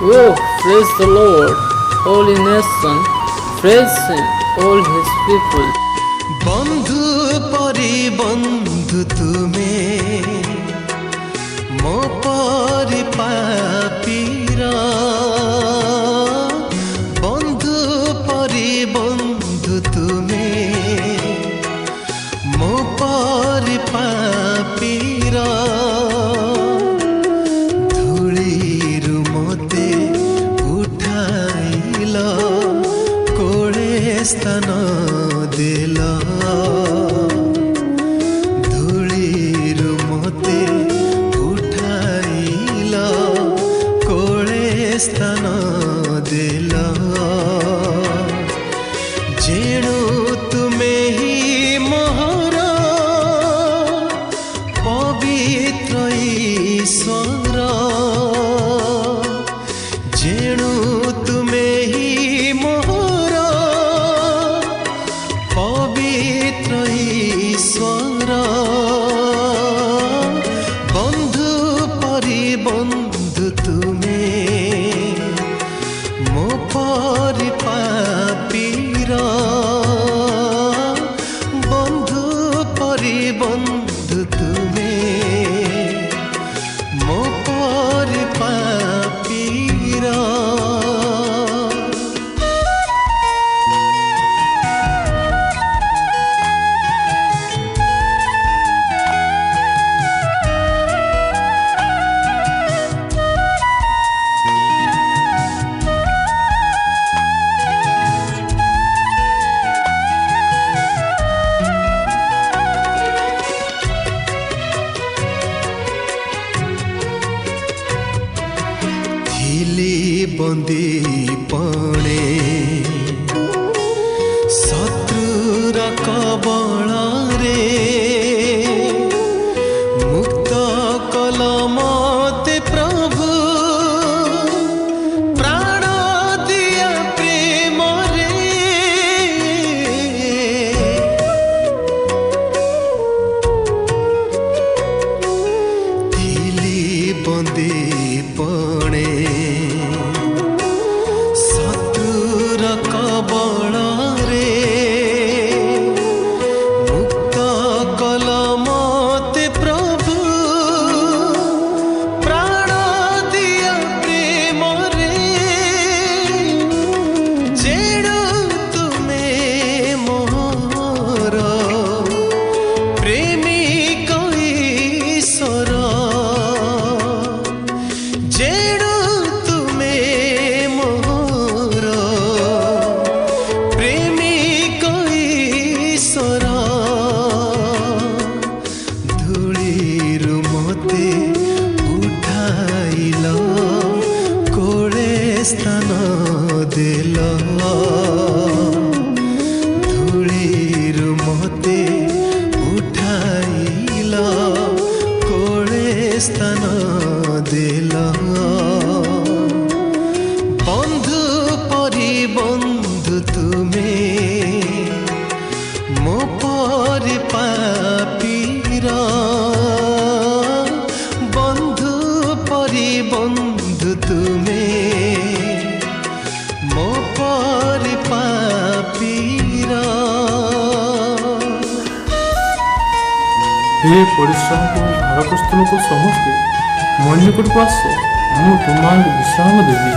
Oh, praise the Lord, holy nation, praise Him, all His people. বন্ধু পরি বন্ধু তুমি মো পরি পাপীরা বন্ধু পরি বন্ধু তুমি মো পরি পাপীরা ধূলিরু মতে উঠাইল কোলে স্থান দিল ধূলিরু মতে উঠাইল কোলে স্থান দিল যেণু তুমে হি মোহর পবিত্র ঈশ্বর যেণু তুমে হি মোহর পবিত্র ঈশ্বর বন্ধু পরি বন্ধু তুমি মো পরি পাপীরা বন্ধু পরি বন্ধু তুমি মো পরি পাপীরা बंदी पणे शत्रुर कबल रे मुक्त कल मते प्रभु प्राण दिया प्रेम रे थिली बंदी पणे कबल रे मुक्त कल मते प्रभु प्राण दिया प्रेम रे जेणु तुमे मोर प्रेमिक ईश्वर जेणु तुमे मोर धूलिरु मते उठाइल कोले स्थान दिल धूलिरु मते उठाइल कोले स्थान दिल बंधु परि बंधु तुमे मो परि पापीरा बंधु परि बंधु तुमे मो परि पापीरा हे परिश्रम भारग्रस्त लोक समस्ते मन निकट को आस मु तुम्हारे विश्राम देवी।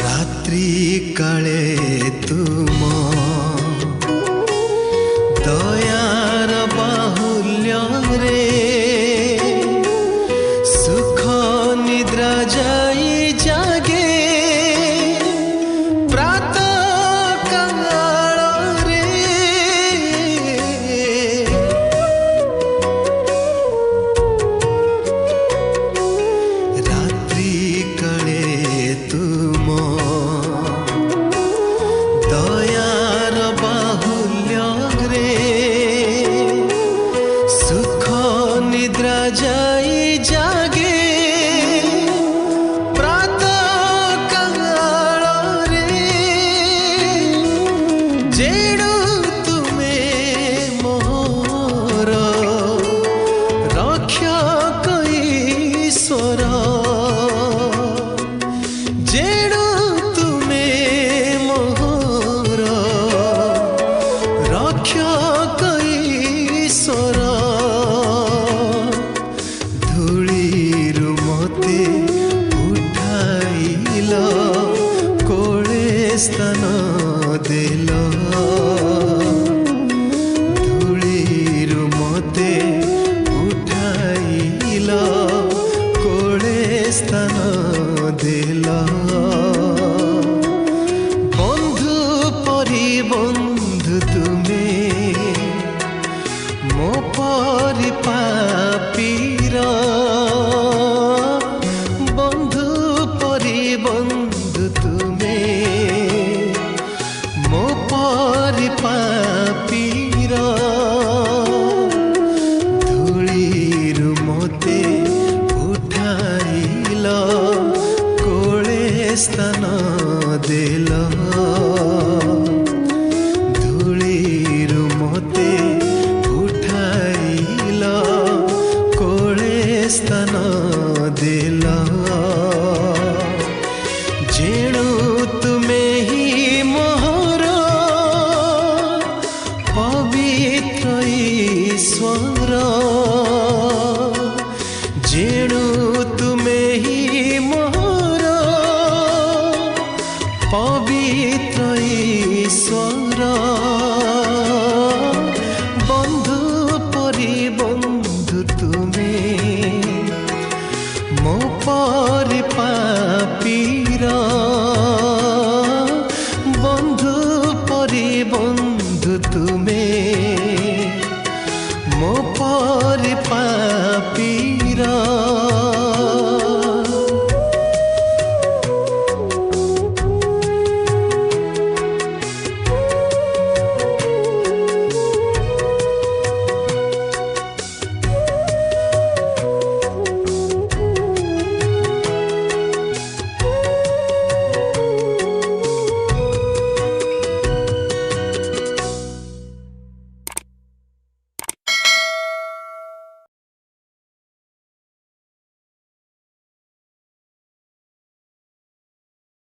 रात्रि काले तुम दयार बाहुल्य रे सुख निद्रा जाई जागे प्रातः काल रे रात्रि काले तुम दयार बाहुल्य रे सुख निद्रा जाई जागे ईश्वर जेणु तुमे मोहर रक्षक ईश्वर धूलिरु मते उठाइल कोळे स्थान देल धूलिरु मते उठाइल कोळे स्थान देल बंधु परि बंधु तुमे मो परि पापीर बंधु परि बंधु तुमे मो परि पापीर धूलिरु मते उठाइल कोळे स्थान देल धूलिरु मते उठाइल कोळे स्थान देल जेणु तुमे ही मोहर पवित्र ईश्वर जेणु तुमे ही मोहर पवित्र ईश्वर बंधु परि बंधु तुमे मो परि पापीर बंधु परि बंधु तुमे मो परि पापीर